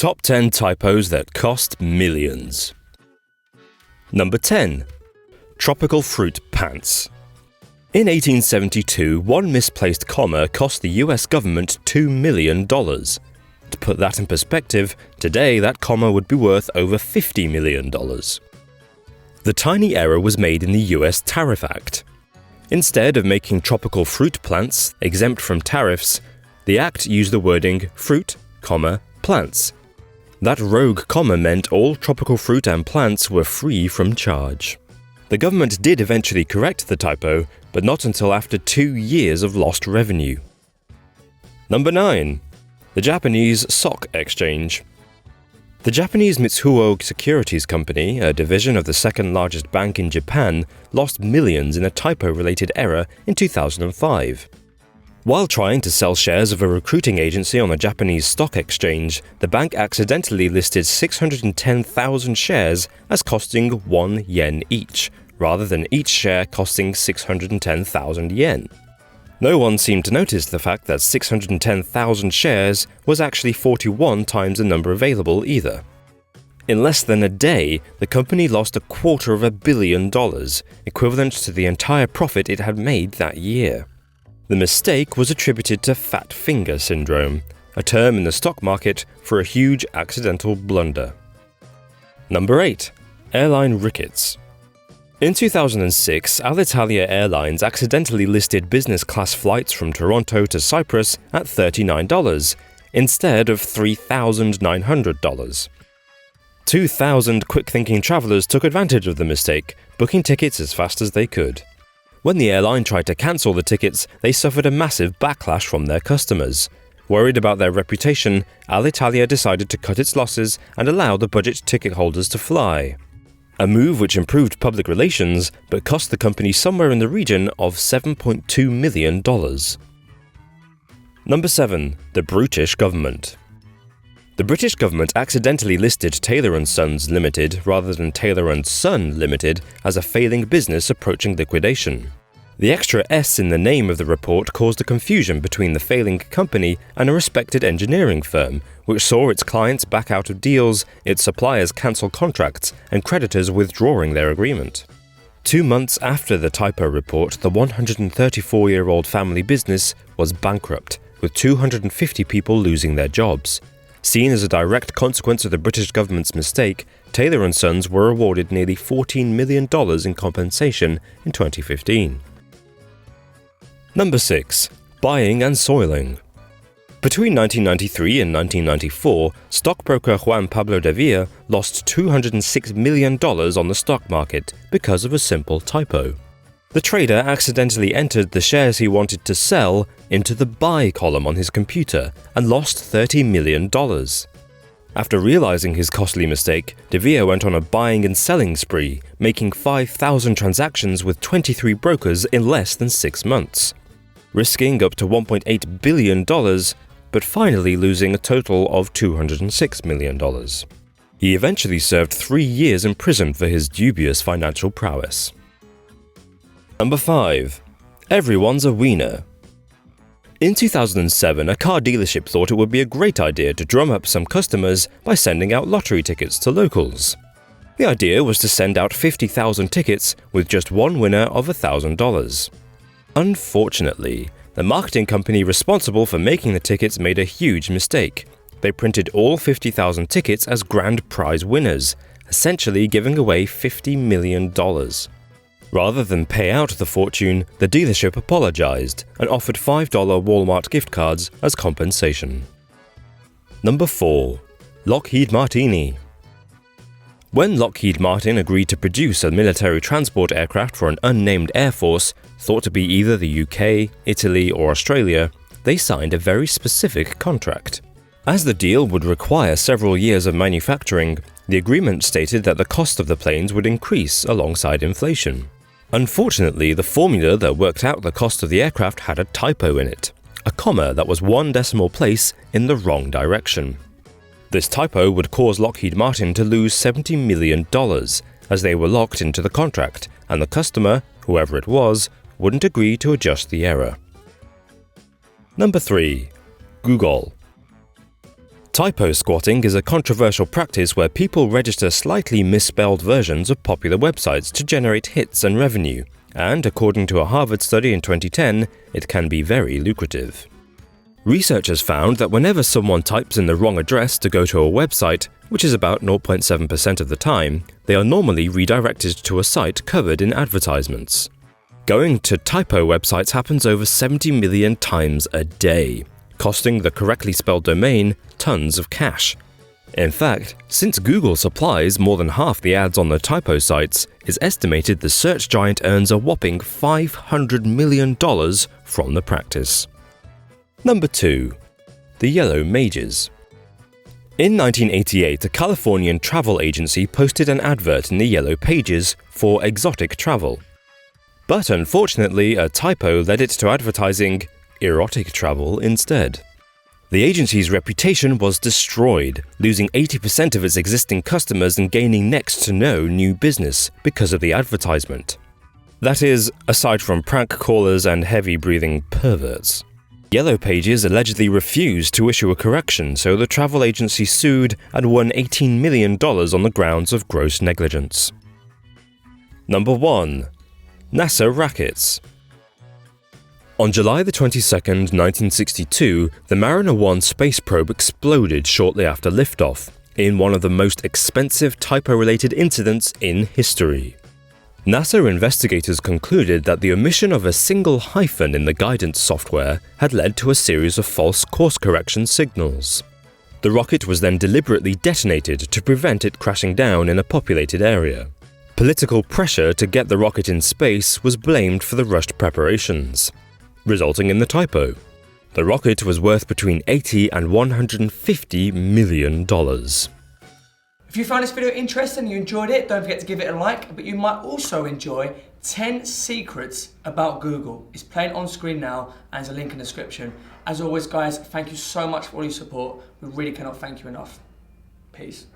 Top 10 typos that cost millions. Number 10. Tropical fruit pants. In 1872, one misplaced comma cost the US government $2 million. To put that in perspective, today that comma would be worth over $50 million. The tiny error was made in the US Tariff Act. Instead of making tropical fruit plants exempt from tariffs, the Act used the wording fruit, plants. That rogue comma meant all tropical fruit and plants were free from charge. The government did eventually correct the typo, but not until after 2 years of lost revenue. Number 9. The Japanese Stock Exchange. The Japanese Mitsuo Securities Company, a division of the second largest bank in Japan, lost millions in a typo-related error in 2005. While trying to sell shares of a recruiting agency on the Japanese stock exchange, the bank accidentally listed 610,000 shares as costing 1 yen each, rather than each share costing 610,000 yen. No one seemed to notice the fact that 610,000 shares was actually 41 times the number available either. In less than a day, the company lost $250 million, equivalent to the entire profit it had made that year. The mistake was attributed to fat finger syndrome, a term in the stock market for a huge accidental blunder. Number 8. Airline rickets. In 2006, Alitalia Airlines accidentally listed business-class flights from Toronto to Cyprus at $39, instead of $3,900. 2,000 quick-thinking travelers took advantage of the mistake, booking tickets as fast as they could. When the airline tried to cancel the tickets, they suffered a massive backlash from their customers. Worried about their reputation, Alitalia decided to cut its losses and allow the budget ticket holders to fly. A move which improved public relations, but cost the company somewhere in the region of $7.2 million. Number 7. The British Government. The British government accidentally listed Taylor & Sons Limited rather than Taylor & Son Limited as a failing business approaching liquidation. The extra S in the name of the report caused a confusion between the failing company and a respected engineering firm, which saw its clients back out of deals, its suppliers cancel contracts, and creditors withdrawing their agreement. 2 months after the typo report, the 134-year-old family business was bankrupt, with 250 people losing their jobs. Seen as a direct consequence of the British government's mistake, Taylor & Sons were awarded nearly $14 million in compensation in 2015. Number 6. Buying and soiling. Between 1993 and 1994, stockbroker Juan Pablo de Villa lost $206 million on the stock market because of a simple typo. The trader accidentally entered the shares he wanted to sell into the buy column on his computer and lost $30 million. After realizing his costly mistake, De Villa went on a buying and selling spree, making 5,000 transactions with 23 brokers in less than 6 months, risking up to $1.8 billion, but finally losing a total of $206 million. He eventually served 3 years in prison for his dubious financial prowess. Number 5. Everyone's a wiener. In 2007, a car dealership thought it would be a great idea to drum up some customers by sending out lottery tickets to locals. The idea was to send out 50,000 tickets with just one winner of $1,000. Unfortunately, the marketing company responsible for making the tickets made a huge mistake. They printed all 50,000 tickets as grand prize winners, essentially giving away $50 million. Rather than pay out the fortune, the dealership apologized and offered $5 Walmart gift cards as compensation. Number 4. Lockheed Martini. When Lockheed Martin agreed to produce a military transport aircraft for an unnamed air force, thought to be either the UK, Italy, or Australia, they signed a very specific contract. As the deal would require several years of manufacturing, the agreement stated that the cost of the planes would increase alongside inflation. Unfortunately, the formula that worked out the cost of the aircraft had a typo in it, a comma that was 1 decimal place in the wrong direction. This typo would cause Lockheed Martin to lose $70 million, as they were locked into the contract, and the customer, whoever it was, wouldn't agree to adjust the error. Number 3. Google. Typo squatting is a controversial practice where people register slightly misspelled versions of popular websites to generate hits and revenue, and according to a Harvard study in 2010, it can be very lucrative. Researchers found that whenever someone types in the wrong address to go to a website, which is about 0.7% of the time, they are normally redirected to a site covered in advertisements. Going to typo websites happens over 70 million times a day, costing the correctly spelled domain tons of cash. In fact, since Google supplies more than half the ads on the typo sites, it's estimated the search giant earns a whopping $500 million from the practice. Number 2. The Yellow Mages. In 1988, a Californian travel agency posted an advert in the Yellow Pages for exotic travel. But unfortunately, a typo led it to advertising erotic travel instead. The agency's reputation was destroyed, losing 80% of its existing customers and gaining next to no new business because of the advertisement. That is, aside from prank callers and heavy-breathing perverts. Yellow Pages allegedly refused to issue a correction, so the travel agency sued and won $18 million on the grounds of gross negligence. Number 1. NASA Rackets. On July 22, 1962, the Mariner 1 space probe exploded shortly after liftoff, in one of the most expensive typo-related incidents in history. NASA investigators concluded that the omission of a single hyphen in the guidance software had led to a series of false course correction signals. The rocket was then deliberately detonated to prevent it crashing down in a populated area. Political pressure to get the rocket in space was blamed for the rushed preparations, resulting in the typo. The rocket was worth between $80 and $150 million. If you found this video interesting and you enjoyed it, don't forget to give it a like, but you might also enjoy 10 secrets about Google. It's playing on screen now and there's a link in the description. As always guys, thank you so much for all your support. We really cannot thank you enough. Peace.